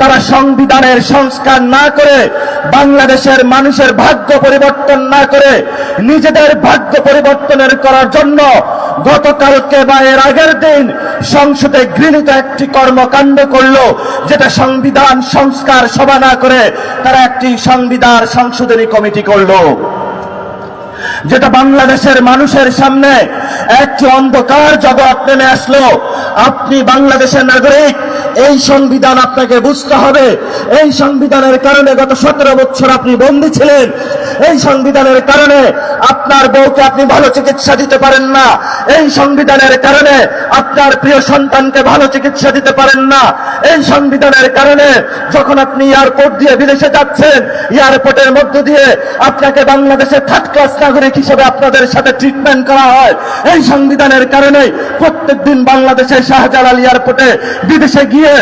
তারা সংবিধানের সংস্কার না করে, বাংলাদেশের মানুষের ভাগ্য পরিবর্তন না করে, নিজেদের ভাগ্য পরিবর্তনের করার জন্য গতকালকে বা এর আগের দিন সংসদে গৃহীত একটি কর্মকাণ্ড করলো, যেটা সংবিধান সংস্কার সভা না করে তারা একটি সংবিধান সংশোধনী কমিটি করলো, যেটা বাংলাদেশের মানুষের সামনে একটি অন্ধকার জগৎ নেমে আসলো। আপনি বাংলাদেশের নাগরিক, এই সংবিধান আপনাকে বুঝতে হবে। এই সংবিধানের কারণে গত 17 বছর আপনি বন্দী ছিলেন। এই সংবিধানের কারণে আপনার বউকে আপনি ভালো চিকিৎসা দিতে পারেন না। এই সংবিধানের কারণে আপনার প্রিয় সন্তানকে ভালো চিকিৎসা দিতে পারেন না। এই সংবিধানের কারণে যখন আপনি এয়ারপোর্ট দিয়ে বিদেশে যাচ্ছেন, এয়ারপোর্টের মধ্য দিয়ে আপনাকে বাংলাদেশের থার্ড ক্লাস নাগরিক হিসেবে আপনাদের সাথে ট্রিটমেন্ট করা হয়। এই সংবিধানের কারণে প্রত্যেকদিন বাংলাদেশের শাহজালাল এয়ারপোর্টে বিদেশে গিয়ে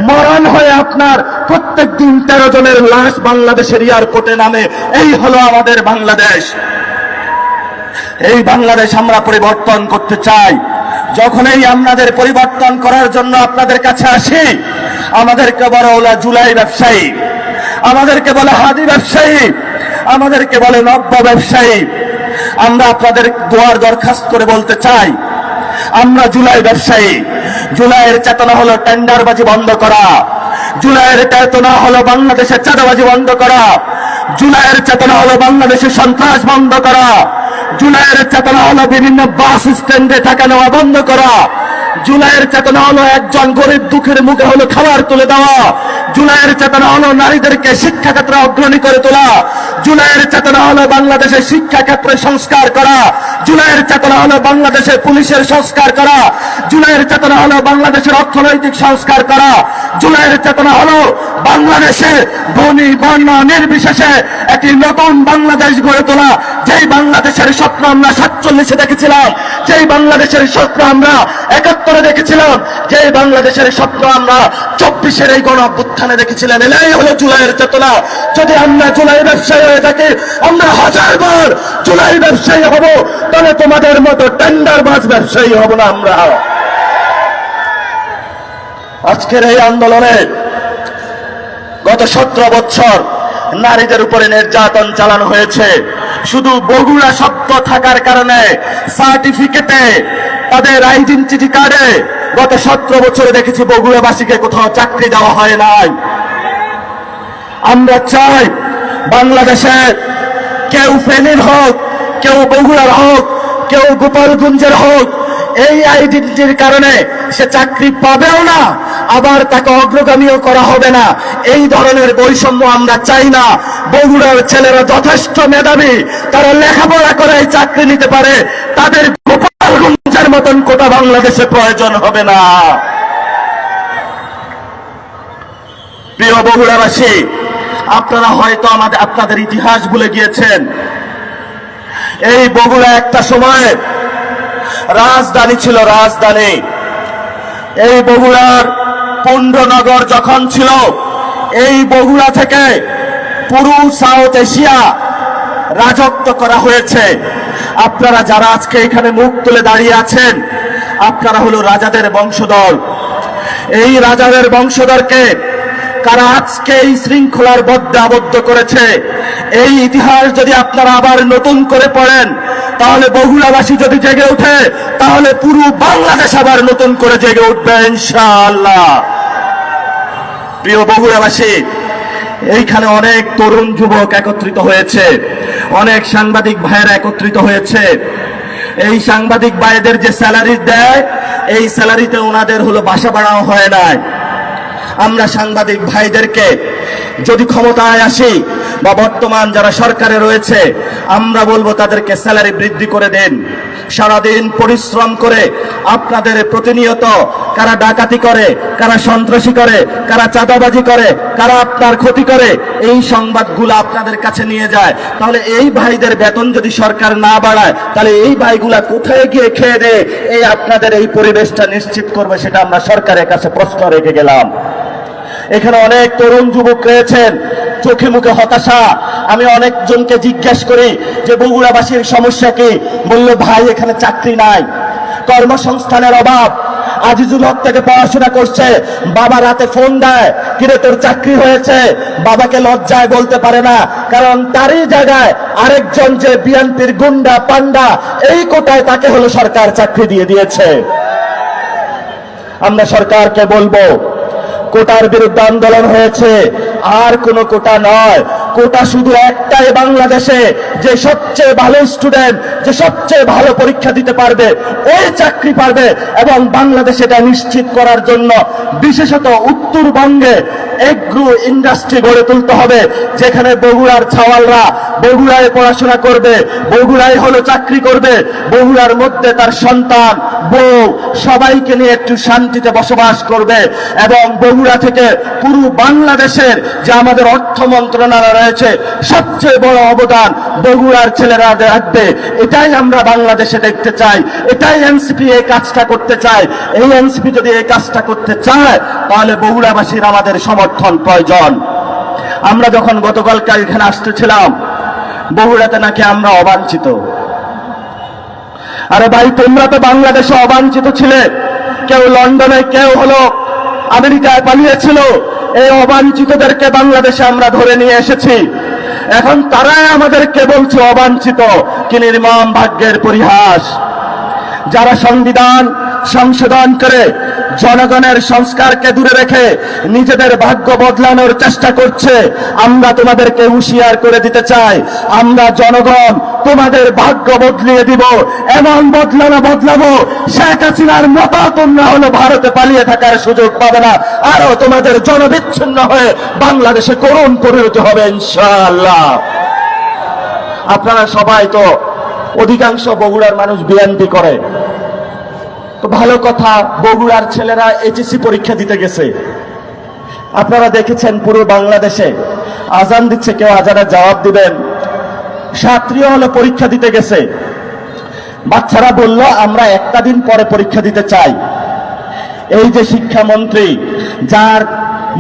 মরণ হয়ে আপনার প্রত্যেকদিন 13 জনের লাশ বাংলাদেশের এয়ারপোর্টে নামে। এই হলো আমাদের বাংলাদেশ। এই বাংলাদেশ আমরা পরিবর্তন করতে চাই। যখনই আমাদের পরিবর্তন করার জন্য আপনাদের কাছে আসি, আমাদেরকে বলে ওলা জুলাই ব্যবসায়ী, আমাদেরকে বলে হাদি ব্যবসায়ী, আমাদেরকে বলে নব্য ব্যবসায়ী। আমরা আপনাদের দোয়ার দরখাস্ত করে বলতে চাই, আমরা জুলাই ব্যবসায়ী। জুলাইয়ের চেতনা হলো টেন্ডারবাজি বন্ধ করা, জুলাইয়ের চেতনা হলো বাংলাদেশের চাঁদাবাজি বন্ধ করা, জুলাইয়ের চেতনা হলো বাংলাদেশের সন্ত্রাস বন্ধ করা, জুলাইয়ের চেতনা হলো বিভিন্ন বাস স্ট্যান্ডে টাকা নেওয়া বন্ধ করা, জুলাইয়ের চেতনা হলো একজন গরিব দুঃখের মুখে হলো খাবার তুলে দেওয়া, জুলাইয়ের চেতনা হলো নারীদেরকে শিক্ষা ক্ষেত্রে অগ্রণী করে তোলা, জুলাইয়ের চেতনা হলো বাংলাদেশের শিক্ষা ক্ষেত্রে সংস্কার করা, জুলাইয়ের চেতনা হলো বাংলাদেশের পুলিশের সংস্কার করা, জুলাইয়ের চেতনা হলো বাংলাদেশের অর্থনৈতিক সংস্কার করা, জুলাইয়ের চেতনা হলো বাংলাদেশে ধনী বর্ণ নির্বিশেষে একটি নতুন বাংলাদেশ গড়ে তোলা। যেই বাংলাদেশের স্বপ্ন আমরা 47-এ দেখেছিলাম, যেই বাংলাদেশের স্বপ্ন আমরা 71-এ দেখেছিলাম, যেই বাংলাদেশের স্বপ্ন আমরা 24-এর এই গণ অভ্যুত্থানে দেখেছিলেন, এলাই হলো জুলাইয়ের চেতনা। যদি আমরা জুলাই ব্যবসায়ী হয়ে থাকি, আমরা 1000 জুলাই ব্যবসায়ী হব, তাহলে তোমাদের মতো টেন্ডারবাজ ব্যবসায়ী হব না আমরা। আজকের এই আন্দোলনে গত 17 বছর নারীদের উপরে নির্যাতন চালানো হয়েছে। শুধু বগুড়া শব্দ থাকার কারণে সার্টিফিকেটে, তাদের আইডেন্টিটি কার্ডে গত 17 বছরে দেখেছি বগুড়াবাসীকে কোথাও চাকরি দেওয়া হয় নাই। আমরা চাই বাংলাদেশের কেউ ফেনীর হোক, কেউ বগুড়ার হোক, কেউ গোপালগঞ্জের হোক, এই আইডেন্টিটির কারণে সে চাকরি পাবেও না, আবার তাকে অগ্রগামীও করা হবে না। এই ধরনের বৈষম্য আমরা চাই না। বগুড়ার ছেলেরা যথেষ্ট মেধাবী, তারা লেখাপড়া করে চাকরি নিতে পারে, তাদের গোপালগঞ্জের মতন কোটা বাংলাদেশে প্রয়োজন হবে না। প্রিয় বগুড়াবাসী, আপনারা হয়তো আপনাদের ইতিহাস ভুলে গিয়েছেন। এই বগুড়া একটা সময় রাজধানী ছিল, রাজধানী। এই বগুড়ার পুণ্ডনগর যখন ছিল, এই বগুড়া থেকে পুরো সাউথ এশিয়া রাজত্ব করা হয়েছে। আপনারা যারা আজকে এখানে মুখ তুলে দাঁড়িয়ে আছেন, আপনারা হলো রাজাদের বংশধর। এই রাজাদের বংশধরকে কারা আজকে এই শৃঙ্খলার বদ্ধে আবদ্ধ করেছে, এই ইতিহাস যদি আপনারা আবার নতুন করে পড়েন, তাহলে বগুড়াবাসী যদি জেগে ওঠে, তাহলে পুরো বাংলাদেশ আবার নতুন করে জেগে উঠবে ইনশাআল্লাহ। প্রিয় বগুড়াবাসী, এইখানে অনেক তরুণ যুবক একত্রিত হয়েছে, অনেক সাংবাদিক ভাইয়েরা একত্রিত হয়েছে। এই সাংবাদিক ভাইদের যে স্যালারি দেয়, এই স্যালারিতে ওনাদের হলো বাসা ভাড়াও হয় নাই। আমরা সাংবাদিক ভাইদেরকে যদি ক্ষমতায় আসি বা বর্তমান যারা সরকারে রয়েছে, আমরা বলবো তাদেরকে স্যালারি বৃদ্ধি করে দেন। সারাদিন পরিশ্রম করে আপনাদের প্রতিনিয়ত কারা ডাকাতি করে, কারা সন্ত্রাসী করে, কারা চাঁদাবাজি করে, কারা আপনার ক্ষতি করে, এই সংবাদগুলো আপনাদের কাছে নিয়ে যায়। তাহলে এই ভাইদের বেতন যদি সরকার না বাড়ায়, তাহলে এই ভাইগুলা কোথায় গিয়ে খেয়ে দেয়? এই আপনাদের এই পরিবেশটা নিশ্চিত করবে, সেটা আমরা সরকারের কাছে প্রশ্ন রেখে গেলাম। এখানে অনেক তরুণ যুবক রয়েছেন, চোখে মুখে হতাশা। আমি অনেকজনকে জিজ্ঞেস করি যে বগুড়াবাসীর সমস্যা কি, বলল ভাই এখানে চাকরি নাই, কর্মসংস্থানের অভাব। আজিজুল হক থেকে পড়াশোনা করছে, বাবা রাতে ফোন দেয়, কিরে তোর চাকরি হয়েছে, বাবাকে লজ্জায় বলতে পারে না, কারণ তারই জায়গায় আরেকজন যে বিএনপির গুন্ডা পান্ডা, এই কোটায় তাকে হলো সরকার চাকরি দিয়ে দিয়েছে। আমরা সরকারকে বলবো, কোটার বিরুদ্ধে আন্দোলন হয়েছে, আর কোন কোটা নয়, কোটা শুধু একটাই বাংলাদেশে, যে সবচেয়ে ভালো স্টুডেন্ট, যে সবচেয়ে ভালো পরীক্ষা দিতে পারবে ওই চাকরি পারবে। এবং বাংলাদেশে এটা নিশ্চিত করার জন্য বিশেষত উত্তরবঙ্গে এগ্রো ইন্ডাস্ট্রি গড়ে তুলতে হবে, যেখানে বগুড়ার ছাওয়ালরা বগুড়ায় পড়াশোনা করবে, বগুড়ায় হলো চাকরি করবে, বগুড়ার মধ্যে তার সন্তান বউ সবাইকে নিয়ে একটু শান্তিতে বসবাস করবে। এবং বগুড়া থেকে পুরো বাংলাদেশের যে আমাদের অর্থ মন্ত্রণালয় রয়েছে, সবচেয়ে বড় অবদান বগুড়ার ছেলেরা রাখবে। এটাই আমরা বাংলাদেশে দেখতে চাই, এটাই এনসিপি এই কাজটা করতে চায়। এই এনসিপি যদি এই কাজটা করতে চায়, তাহলে বগুড়াবাসীর আমাদের সমর্থন প্রয়োজন। আমরা যখন গতকালকে এখানে আসতেছিলাম, বগুড়াতে নাকি আমরা অবাঞ্ছিত। আরে ভাই, তোমরা তো বাংলাদেশে অবাঞ্ছিত ছিলে, কেউ লন্ডনে, কেউ হলো আমেরিকায় পালিয়েছিল, এই অবাঞ্ছিতদেরকে বাংলাদেশে আমরা ধরে নিয়ে এসেছি। এখন তারাই আমাদেরকে বলছে অবাঞ্ছিত। কি নির্মম ভাগ্যের পরিহাস! যারা সংবিধান সংশোধন করে জনগণের সংস্কারকে দূরে রেখে নিজেদের ভাগ্য বদলানোর চেষ্টা করছে, আমরা তোমাদেরকে হুঁশিয়ার করে দিতে চাই, আমরা জনগণ তোমাদের ভাগ্য বদলিয়ে দিব। এমন বদলাবো, শেখ হাসিনার মতো তোমরা হলো ভারতে পালিয়ে থাকার সুযোগ পাবে না, আরো তোমাদের জনবিচ্ছিন্ন হয়ে বাংলাদেশে করুণ পরিণতি হবে ইনশাআল্লাহ। আপনারা সবাই তো, অধিকাংশ বগুড়ার মানুষ বিএনপি করে, তো ভালো কথা, বগুড়ার ছেলেরা এইচএসসি পরীক্ষা দিতে গেছে। আপনারা দেখেছেন পুরো বাংলাদেশে আজান দিচ্ছে, কেউ আজানের জবাব দিবেন। ছাত্রীও হলো পরীক্ষা দিতে গেছে, বাচ্চারা বলল আমরা একটা দিন পরে পরীক্ষা দিতে চাই। এই যে শিক্ষামন্ত্রী, যার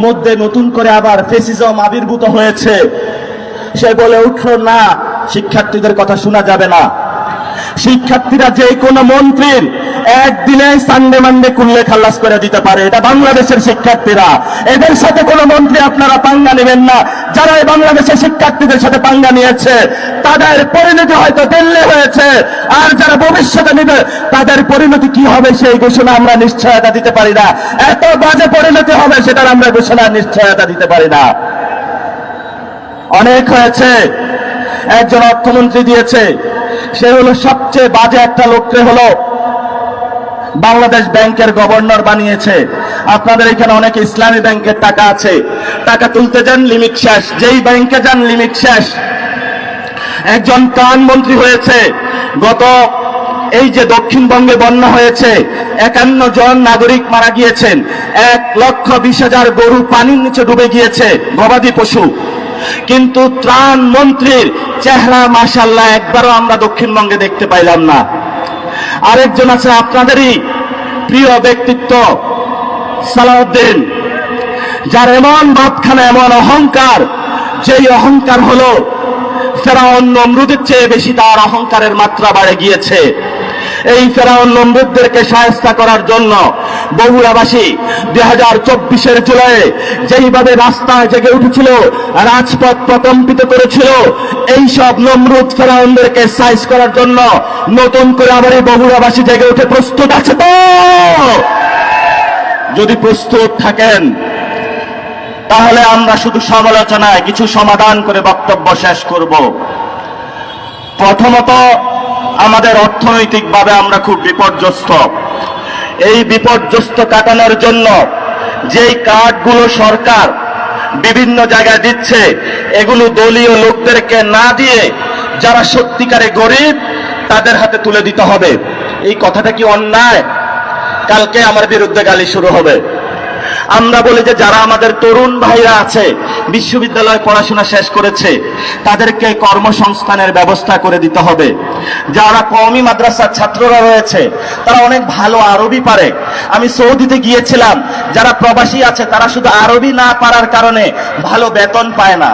মধ্যে নতুন করে আবার ফেসিজম আবির্ভূত হয়েছে, সে বলে উঠল না, শিক্ষার্থীদের কথা শোনা যাবে না। শিক্ষার্থীরা যে কোনো মন্ত্রীর একদিনে সানডে মানডে কুল্লে খালাস করে দিতে পারে, এটা বাংলাদেশের শিক্ষার্থীরা। এদের সাথে কোনো মন্ত্রী আপনারা পাঙ্গা নেবেন না। যারা এই বাংলাদেশের শিক্ষার্থীদের সাথে পাঙ্গা নিয়েছে, তাদের পরিণতি হয়তো দিল্লি হয়েছে, আর যারা ভবিষ্যতে নেবে তাদের পরিণতি কি হবে সেই ঘোষণা আমরা নিশ্চয়তা দিতে পারি না। এত বাজে পরিণতি হবে সেটার আমরা ঘোষণা নিশ্চয়তা দিতে পারি না। অনেক হয়েছে, একজন অর্থমন্ত্রী দিয়েছে, সে হলো সবচেয়ে বাজে একটা লোককে হলো বাংলাদেশ ব্যাংকের গভর্নর বানিয়েছে। আপনাদের এখানে অনেক ইসলামী ব্যাংকের টাকা আছে, টাকা তুলতে যান লিমিট শেষ, যেই ব্যাংকে যান লিমিট শেষ। একজন ত্রাণ মন্ত্রী হয়েছে, গত এই যে দক্ষিণবঙ্গে বন্যা হয়েছে, 51 জন নাগরিক মারা গিয়েছেন, 1,20,000 গরু পানির নিচে ডুবে গিয়েছে, গবাদি পশু। কিন্তু ত্রাণ মন্ত্রীর চেহারা মাশাআল্লাহ একবারও আমরা দক্ষিণবঙ্গে দেখতে পাইলাম না। আরেকজন আছে আপনাদেরই প্রিয় ব্যক্তিত্ব, সালাউদ্দিন, যার এমন ভাবখানা, এমন অহংকার, যেই অহংকার হলো ফেরাউন নমরুদের চেয়ে বেশি তার অহংকারের মাত্রা বেড়ে গিয়েছে। এই ফেরাউন নমরুদদেরকে শায়েস্তা করার জন্য বগুড়াবাসী 2024-এর জুলাইয়ে যেইভাবে রাস্তায় জেগে উঠেছিল, রাজপথ প্রকম্পিত করেছিল, এই সব নমরুদ ফেরাউনদেরকে সাইজ করার জন্য নতুন করে আবার এই বগুড়াবাসী জেগে উঠে প্রস্তুত আছে তো? যদি প্রস্তুত থাকেন তাহলে আমরা শুধু সমালোচনায় কিছু সমাধান করে বক্তব্য শেষ করব। প্রথমত, আমাদের অর্থনৈতিকভাবে আমরা খুব বিপর্যস্ত। এই বিপর্যস্ত কাটানোর জন্য যেই কার্ডগুলো সরকার বিভিন্ন জায়গায় দিচ্ছে, এগুলো দলীয় লোকদেরকে না দিয়ে যারা সত্যিকারে গরিব তাদের হাতে তুলে দিতে হবে। এই কথাটা কি অন্যায়? কালকে আমার বিরুদ্ধে গালি শুরু হবে। আমরা বলি যে যারা আমাদের তরুণ ভাইরা আছে, বিশ্ববিদ্যালয়ে পড়াশোনা শেষ করেছে, তাদেরকে কর্মসংস্থানের ব্যবস্থা করে দিতে হবে। যারা কওমি মাদ্রাসার ছাত্ররা রয়েছে, তারা অনেক ভালো আরবি পারে। আমি সৌদিতে গিয়েছিলাম, যারা প্রবাসী আছে তারা শুধু আরবি না পারার কারণে ভালো বেতন পায় না।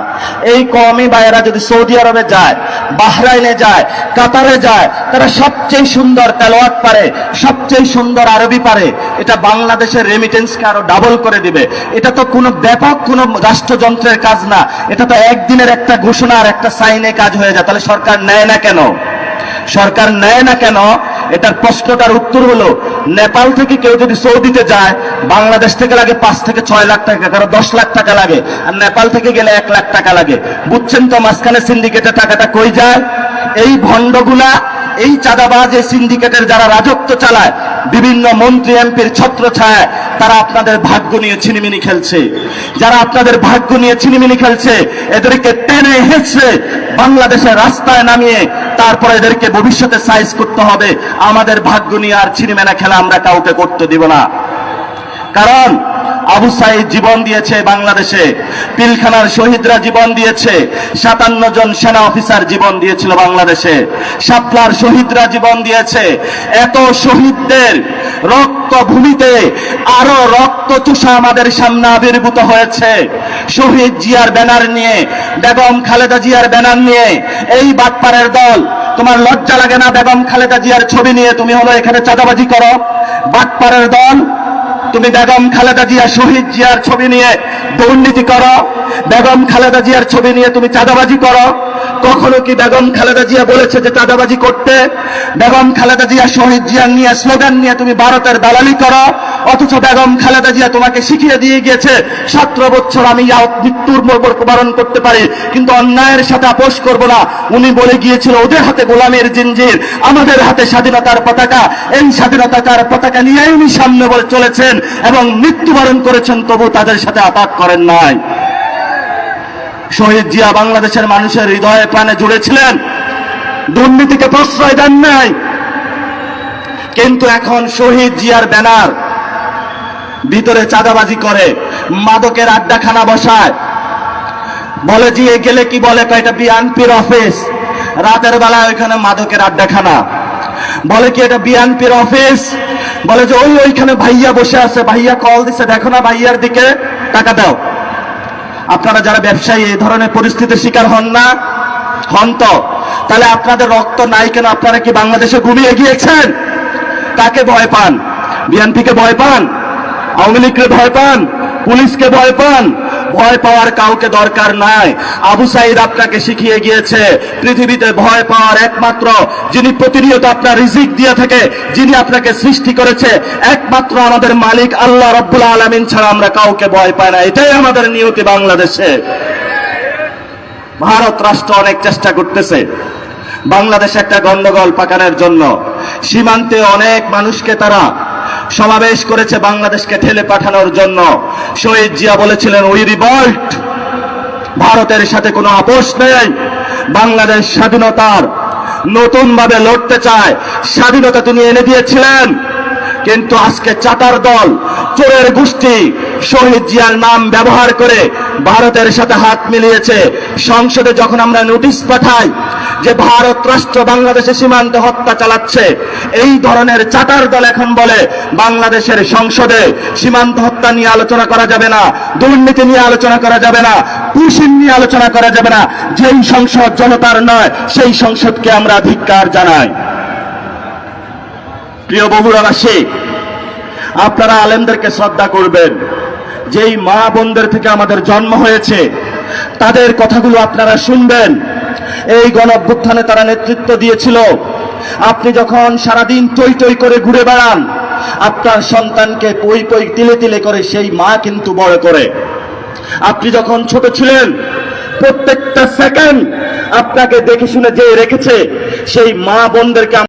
এই কওমি ভাইয়েরা যদি সৌদি আরবে যায়, বাহরাইনে যায়, কাতারে যায়, তারা সবচেয়ে সুন্দর তেলাওয়াত পারে, সবচেয়ে সুন্দর আরবি পারে। এটা বাংলাদেশের রেমিটেন্সকে আরো ডাবল করে দিবে। এটা তো কোনো ব্যাপক কোনো রাষ্ট্রযন্ত্রের কাজ না, এটা তো একদিনের একটা ঘোষণা আর একটা সাইনে কাজ হয়ে যায়। তাহলে সরকার নেয় না কেন? সরকার নেয় না কেন? এটার প্রশ্নটার উত্তর হলো, নেপাল থেকে কেউ যদি সৌদিতে যায়, বাংলাদেশ থেকে লাগে 5 থেকে 6 লাখ টাকা, কারো 10 লাখ টাকা লাগে, আর নেপাল থেকে গেলে 1 লাখ টাকা লাগে। বুঝছেন তো মাঝখানে সিন্ডিকেটের টাকাটা কই যায়? এই ভণ্ডগুলা, এই চাঁদাবাজ, এই সিন্ডিকেটের যারা রাজত্ব চালায়, বিভিন্ন মন্ত্রী এমপির ছত্রছায়ায়, তারা আপনাদের ভাগ্য নিয়ে ছিনিমিনি খেলছে। যারা আপনাদের ভাগ্য নিয়ে ছিনিমিনি খেলছে, এদেরকে টেনে হেঁচড়ে বাংলাদেশের রাস্তায় নামিয়ে তারপরে এদেরকে ভবিষ্যতে সাইজ করতে হবে। আমাদের ভাগ্য নিয়ে আর ছিনিমেনা খেলা আমরা কাউকে করতে দিব না। কারণ আবু সাইদ জীবন দিয়েছে বাংলাদেশে, পিলখানার শহীদরা জীবন দিয়েছে, 57 জন সেনা অফিসার জীবন দিয়েছিল বাংলাদেশে, শাপলার শহীদরা জীবন দিয়েছে। এত শহীদদের রক্তভূমিতে আরো রক্তচোষা আমাদের সামনে আবির্ভূত হয়েছে। শহীদ জিয়ার ব্যানার নিয়ে, বেগম খালেদা জিয়ার ব্যানার নিয়ে এই বাটপাড়ের দল, তোমার লজ্জা লাগে না? বেগম খালেদা জিয়ার ছবি নিয়ে তুমি হলো এখানে চাঁদাবাজি করো। বাটপাড়ের দল, তুমি বেগম খালেদা জিয়া, শহীদ জিয়ার ছবি নিয়ে দুর্নীতি করো, বেগম খালেদা জিয়ার ছবি নিয়ে তুমি চাঁদাবাজি করো। কখনো কি বেগম খালেদা জিয়া বলেছে যে চাঁদাবাজি করতে? বেগম খালেদা জিয়া, শহীদ জিয়া নিয়ে স্লোগান নিয়ে তুমি ভারতের দালালি করো। অথচ বেগম খালেদা জিয়া তোমাকে শিখিয়ে দিয়ে গিয়েছে, 17 বছর আমি মৃত্যুর বরণ করতে পারি, কিন্তু অন্যায়ের সাথে আপোষ করব না। উনি বলে গিয়েছিল, ওদের হাতে গোলামের জিঞ্জির, আমাদের হাতে স্বাধীনতার পতাকা। এই স্বাধীনতার পতাকা নিয়ে উনি সামনে বলে চলেছেন এবং মৃত্যুবরণ করেছেন, তবু তাদের সাথে আঘাত করেন নাই। শহীদ জিয়া বাংলাদেশের মানুষের হৃদয়ে প্রাণে জুড়েছিলেন, দুর্নীতিকে প্রশ্রয় দেন নাই। কিন্তু এখন শহীদ জিয়ার ব্যানার ভিতরে চাঁদাবাজি করে, মাদকের আড্ডাখানা বসায়, বলে যে গেলে কি বলে, এটা বিএনপির অফিস। রাতের বেলায় ওইখানে মাদকের আড্ডাখানা, বলে কি এটা বিএনপির অফিস। বলে যে ওইখানে ভাইয়া বসে আছে, ভাইয়া কল দিছে, দেখো না ভাইয়ার দিকে, টাকা দাও। আপনারা যারা ব্যবসায়ী এই ধরনের পরিস্থিতির শিকার হন না? হন তো। তাহলে আপনাদের রক্ত নাই কেন? আপনারা কি বাংলাদেশে ঘুমিয়ে গিয়েছেন? কাকে ভয় পান? বিএনপিকে ভয় পান? আওয়ামী লীগকে ভয় পান? পুলিশকে ভয় পান? ভয় পাওয়ার কাউকে দরকার নাই। আবু সাইদ আপনাকে শিখিয়ে গিয়েছে, পৃথিবীতে ভয় পাওয়ার একমাত্র যিনি প্রতিনিয়ত আপনার রিজিক দিয়ে থাকে, যিনি আপনাকে সৃষ্টি করেছে, একমাত্র আমাদের মালিক আল্লাহ রাব্বুল আলামিন ছাড়া আমরা কাউকে ভয় পাই না। এটাই আমাদের নিয়তি বাংলাদেশে। ভারত রাষ্ট্র অনেক চেষ্টা করতেছে বাংলাদেশে একটা গন্ডগোল পাকানোর জন্য। সীমান্তে অনেক মানুষকে তারা সমাবেশ করেছে বাংলাদেশকে ঠেলে পাঠানোর জন্য। শহীদ জিয়া বলেছিলেন, উই রিভল্ট, ভারতের সাথে কোনো আপোষ নেই, বাংলাদেশ স্বাধীনতার নতুন ভাবে লড়তে চায়। স্বাধীনতা তিনি এনে দিয়েছিলেন, কিন্তু আজকে চাটার দল, চোরের গোষ্ঠী শহীদ জিয়ার নাম ব্যবহার করে ভারতের সাথে হাত মিলিয়েছে। সংসদে যখন আমরা নোটিশ পাঠাই যে ভারত রাষ্ট্র বাংলাদেশের সীমান্তে হত্যা চালাচ্ছে, এই ধরনের চাটার দল এখন বলে বাংলাদেশের সংসদে সীমান্ত হত্যা নিয়ে আলোচনা করা যাবে না, দুর্নীতি নিয়ে আলোচনা করা যাবে না, কুশীন নিয়ে আলোচনা করা যাবে না। যেই সংসদ জনতার নয়, সেই সংসদকে আমরা ধিক্কার জানাই। প্রিয় বগুড়াবাসী, আপনারা আলেমদেরকে শ্রদ্ধা করবেন। যেই মা বোনদের থেকে আমাদের জন্ম হয়েছে, তাদের কথাগুলো আপনারা শুনবেন। এই গণঅভ্যুত্থানে তারা নেতৃত্ব দিয়েছিল। আপনি যখন সারাদিন টই টই করে ঘুরে বেড়ান, আপনার সন্তানকে পই পই তিলে তিলে করে সেই মা কিন্তু বড় করে। আপনি যখন ছোট ছিলেন, প্রত্যেকটা সেকেন্ড আপনাকে দেখে শুনে যে রেখেছে, সেই মা বোনদেরকে